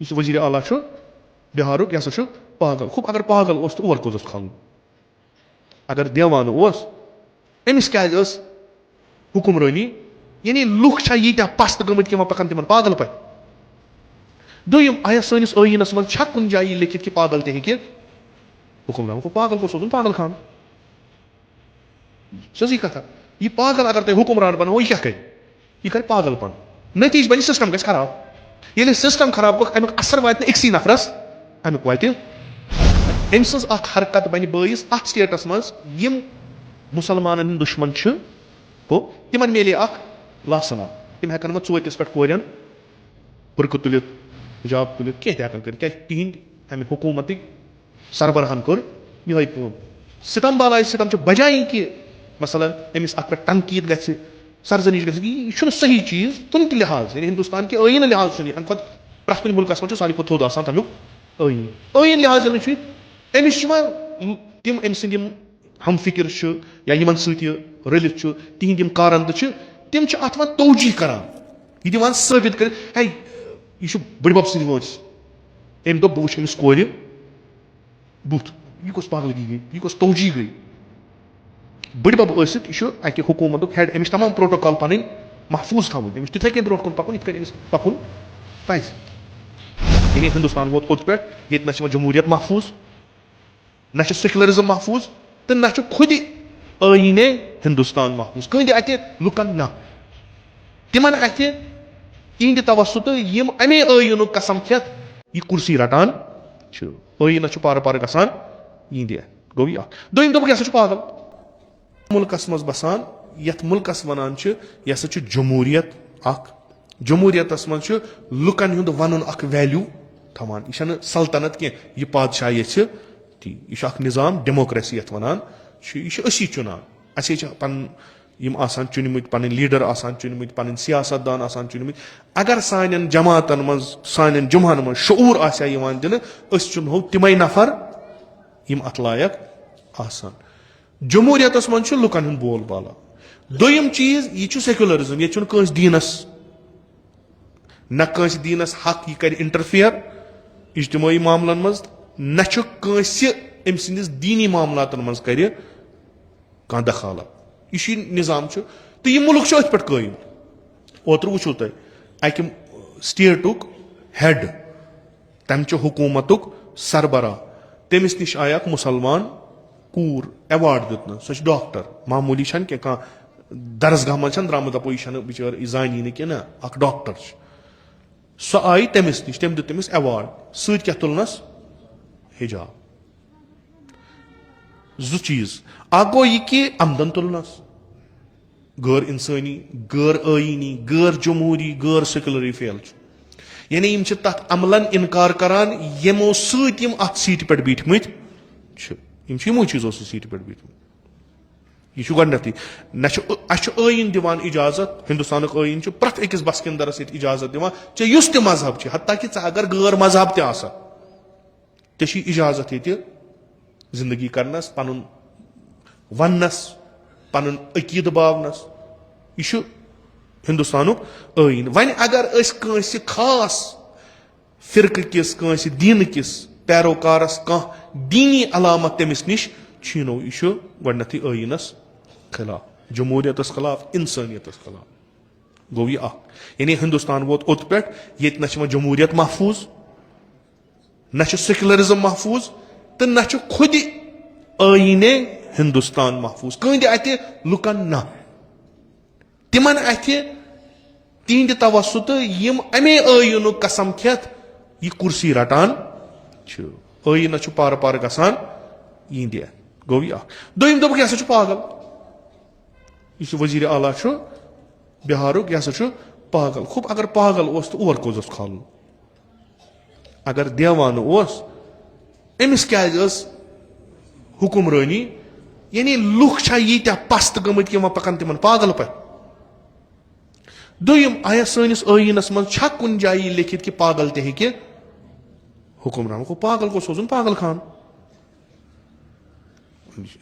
इस वजीर आला बिहारुक यह पागल खूब अगर पागल तो और कोस खान अगर देवान अमिस क्या हुकुमरानी यानी लुख यीत्या पस्त गमत कि पकान तिमन पागल पे दोयम आया सनिस ٲयीनस मज छा कुन जाय लिखित कि पागल ते हेके हुकुमरान को पागल को सोचुन पागल खान सही कथा ये पागल अगर तुम हुकुमरान बनो यह क्या कर पागलपन नतीज बन सिस्टम गस खराब ये सिस्टम खराब गो अमुक असर वात अक्सी नफरस अमुक वात अम सज हरकत बन बस अत स्टेटस मज यम मुसलमान दुश्मन गो तिमन मिले लासना तिम हेकन वोतिस पे कोरियन बुरक तुलित हिजाब तुलित कह कर तिहद अमे हुकूमत सरबराहन कर ये सितम बालाय सितम बजाय कि मसलन अमिस पे तनकीद ग सरजनिश यह सही चीज तुम त लिहाज यानी हिंदुस्तान के ٲयीन लिहाज अमे प्रेथ कुछ मुल्कस मज सारे थोद तमुक ٲयीन लिहाज अमिस तिम अम सद हम फिक्र या यमन सलित तिहद कारंद तिम अत वन तोजी करान यह दिवान साबित कर है यह बड़बब सद वस अम दोप बह अमिस कोर बुथ यह कस पागलगी गई यह कस तोजी गई बड़बब यह अकि हुकूमत हेड अमिस तमाम प्रोटोकॉल पन महफूज थवन अमिस तिथे कन ब्रो कुन पकुन इत अमिस पकुन पज यानी हिंदुस्तान वोत ओत पे ये ना जमहूरियत महफूज ना सेकुलरिज्म महफूज तो ना खुद ٲयीने हिंदुस्तान महफूज कंद अत लुकन ना तिमन अत तिहद तवसुत यम अमे ٲयीन कसम खेत यह कुर्सी रटान ٲयीन पार पार गसान यह गो यह दोम दोप यह पागल मुल्कस मज बसान यथ मुल्कस वनान यह जमहूरियत जमहूरियतस मज लुकन हुंद वन वैल्यू थवान यह सल्तनत कह यह पादशाही ती यह निज़ाम डेमोक्रेसी यथ वनान यह असी चुनान असे पन चुनमत पन लीडर चुनमत पन सियासतदान चुनमत अगर सान जमातन मज सान जुमहन मज शऊर दिन चुनो तमै नफर यम अत लायक आसान जमहूरियतस मज लुकन हुंद बोल बाला दोयम चीज यह सेकुलरिज्म ये दीनस न दीनस हक यह कर इंटरफेयर इज्तिमाई मामलन मज न अम सदिस दीनी मामलातन मज कर दखालत यह निज़ाम तो यह मुल्क अथ पे कायम ओतर वो तुम अकि स्टेटुक हेड तम हुकूमत सरबराह तमिस नश आया मुसलमान कूर एवार्ड दितन सो डॉक्टर मामूली क्या दरसगाह मज द्रामत दपो यह बिचार जानी ना अख डॉक्टर सो आई तमिस नश तम दित तमिस एवार्ड सत क्या तुलनस हिजाब जो चीज गो यह कि आमदन तुलनस गैर इंसानी गैर ٲयीनी गैर जमहूरी गैर सेकुलरी फेल यानी यम तथ अमलन इनकार करान यमो सम अत सीट पे बीठमत यमो चीजों सीट पे बीठमत यह गई ना ٲयीन दिवान इजाजत हिंदुस्तान ٲयीन प्रथ अकिस बसकिंदरस इजाजत दिवान चे युस त मजहब हत्ता कि अगर गैर मजहब ते इजाजत ये जिंदगी करनस पन वनस पन अकीद बावनस यह हिंदुस्तान ٲयीन वन अगर खास फिरक किस दीन किस पैरोकारस कह दीनी अलामत तमिस नश छीनो यह गथि ٲयीनस खिलाफ जमहूरियतस खिलाफ इंसानियतस खिलाफ गो यह यानी हिंदुस्तान वोत ओत पे ये ना जमहूरियत महफूज ना सेकुलरिज्म महफूज तो ना खुद ٲयीने हिंदुस्तान महफूज कंद अत लुकन ना तिमन अत तिहद तवसुत यम अमे ٲयीन कसम खेत यह कुर्सी रटान ٲयीन पार पार गसान यह गो यह दोम दोप यह पागल इस वजीर आला बिहारुक यह पागल खूब अगर पागल तो और कोस खान अगर देवान अमिस क्या हुकुमरानी यानी लुख यीत्या पस्त गमत कि पकान तिमन पागल पे दोयम आया सनिस ٲयीनस मज छा कुन जाय लिखित कि पागल ते हेके हुकुमरान को पागल को सोचुन पागल खान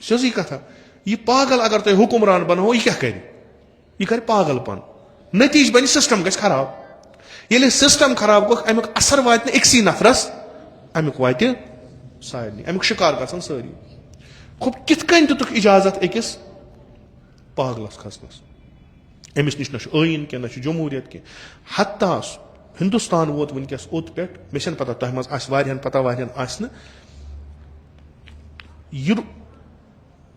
सही कथा यह पागल अगर तुम हुकुमरान बनो यह क्या कर पागलपन नतीज बन सिस्टम गस खराब ये सिस्टम खराब गो अमुक असर वात अक्सी नफरस अमुक वात सारे अमुक शिकार गसन सारी खूब कित कन दितुक इजाजत अकिस पागलस खसनस अमिस निश न आइन कह न जमहूरियत कह हत्ता हिंदुस्तान वोत वनकस ओत पे मे पता तह मज पता वारियन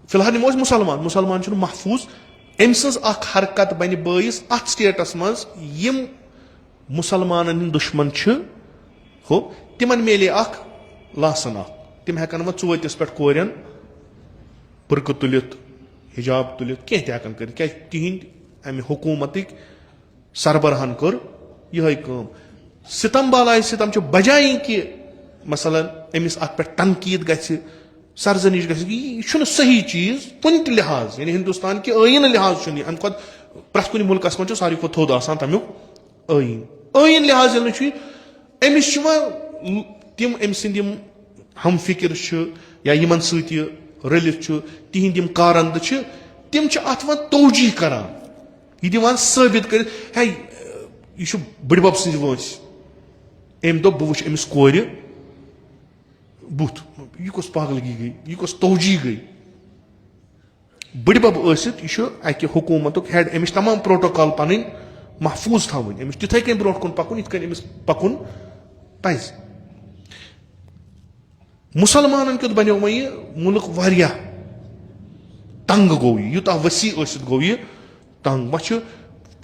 फिलहाल निमो मुसलमान मुसलमान महफूज अम सज हरकत बन बाइस अत स्टेटस मज यम मुसलमान हंद दुश्मन हो तिमन मेले लासन तिम हेकन वो चोतिस पे कोरन बुरक तुलित हिजाब तुलित कह तहन कर क्या तिहिंद अमि हुकूमत सरबराहन कर यह कम सितम बालाय सितम बजाय कि मसलन अमिस अत पे तनकीद गि सरजनिश गि सही चीज कुन लिहाज यानी हिंदुस्तान के आइन लिहाज अम प्रत कुन मुल्कस मज सारी खो थोद आसान तमुक आइन लिहाज अमिस तिम अम सद हम फिक्र या यमन सत रलित तिहिंद कारंद तिम अत वन तोजी करान यह दिवान साबित कर है यह बड़बब सज वंस अम दो बह वुच अमिस कोर बुथ यह कस पागलगी गई यह कस तोजी गई बड़बब यह अकि हुकूमत हेड अमिस तमाम प्रोटोकॉल पन महफूज थवन अमिस तिथे कन ब्रो कुन पकुन इत कन अमिस पकुन पज मुसलमान क्यों बनो वो यह मुल्क वारिया तंग गो यूता वसी गो यह तंग वह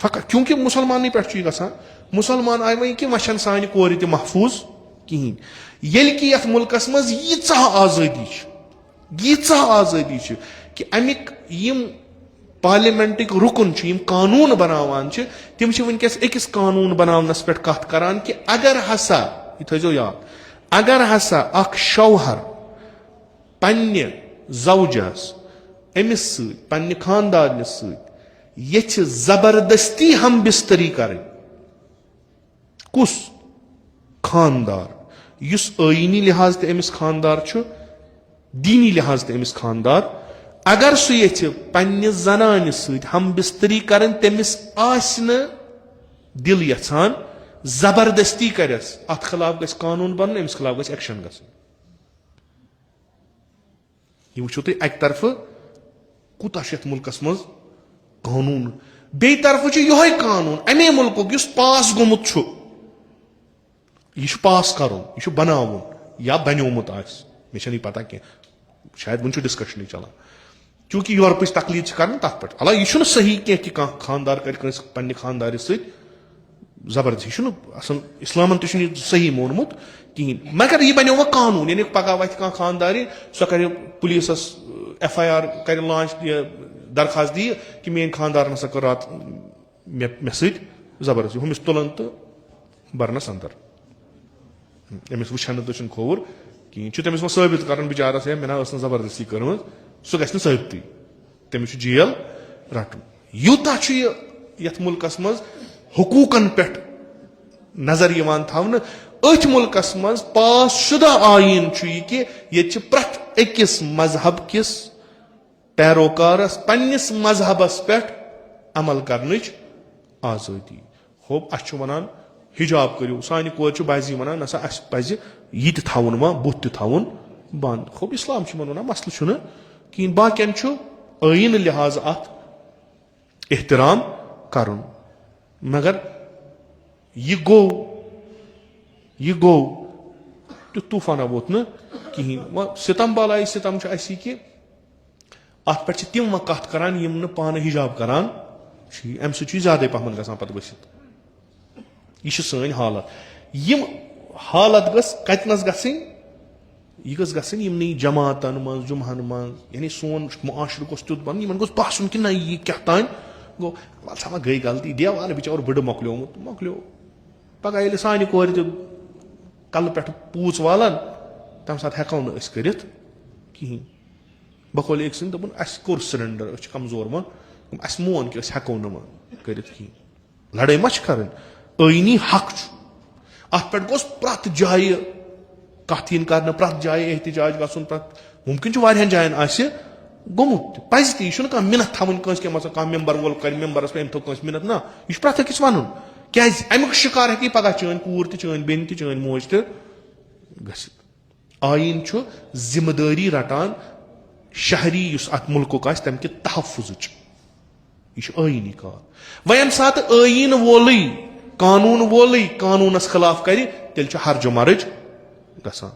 फकत क्योंकि मुसलमान पे गसान मुसलमान आय वह कि वचन सान कोर त महफूज कहें ये कि यथ मुल्कस मज यीचा आज़ादी कि अमिक यम पार्लियामेंटिक रुकन कानून बनावान तिम वनकस अकिस कानून बनावनस पे कत करान कि अगर हसा यह थो याद अगर हसा अख शौहर पन्ने जौजस अमिस पन्ने खानदारनिस सत जबरदस्ती हम बिस्तरी कर कुस खानदार युस आईनी लिहाज ते अमिस खानदार दीनी लिहाज ते अमिस खानदार अगर सह ये पन्ने जनान सत हम बिस्तरी कर तमिस आसने दिल यछान जबरदस्ती करस अत खिलाफ गस कानून बन अमिस खिलाफ गस एक्शन गस यह वो तुम अक तरफ कूता मुल्कस मज कानून बे तरफ यह कानून अमे मुल्क पास गोमुत यह पास कर यह बनावन या बनोमुत मे पता कह शायद वन डिस्कशन चलान चूंकि यूरोपच तकलीद कर तथ पे अला यह सही कह कि खानदार कर पे खानदार सत जबरदस्ती असल इस्लामन तो सही मोनमुत कहें मगर यह बनो कानून यानी पगह वत खानदारी सह कर पुलिस FIR कर लॉन्च दरखास्त दी कि मेन खानदार नसा कर रात मे सत जबरदस्ती हमिस तुलन तो बरनस अंदर अमिस वुचान तो खोर कहें तमिस वो साबित कर बिचारस है मे जबरदस्ती कर्म सह गि साबित तमिस जेल रटन यूता यथ मुल्कस मज हुकूकन पे नजर थवन अथ मुल्कस मज पास शुदा आइन कि ये प्रत अकिस मजहब किस पैरोकारस पन्निस मजहबस पे अमल करने आज़ादी होप अस वनान हिजाब करो सान कोर बाजी वनान नसा अस पज यह थवन वा बुत थवन बंद होप इस्लाम वनान मसल कहें बाकियन आइन लिहाज अत एहतराम कर मगर यह गो तो तूफाना वोत न कहें वह सितम बालाय सितम कि अत पे तिम वह कत करान यम पान हिजाब करान अम ज्यादा पहन गसान पे वसित यह सन हालत यम हालत गतनस गह गमन जमातन मज जुमहन मज यानी सोन मुआशर गोस तुत बन इन गोस बासन कि ना यह क्या तान गो वा गई गलती देवान बिचार बड़ मकलो पगह ये सान कोर कल पे पूछ वालान तम सात हेको कर कहें बह खोल एक सन दोपन अस कोर सरेंडर कमजोर वन अस मोन कि हेको कर कहें लड़ाई मा कर आईनी हक अत पे गोस प्रत जाय कथ इन कर प्रत जाय एहतजाज गसन प्रत मुमकिन वारियान जायन गोमुत पज तह मिनत थवन कह मेंबर वोल कर मेंबरस पे थो मिनत ना यह प्रत अकिस वन क्या अमुक शिकार हेकी पगह चन कूर तो चन बेन तो चन मोज तो आइन जिम्मेदारी रटान शहरी अत मुल्क तम कि तहफुज यह आइनी कह वह यम सात आइन वोल कानूनस खिलाफ कर तेल हर्ज मर्ज गसान।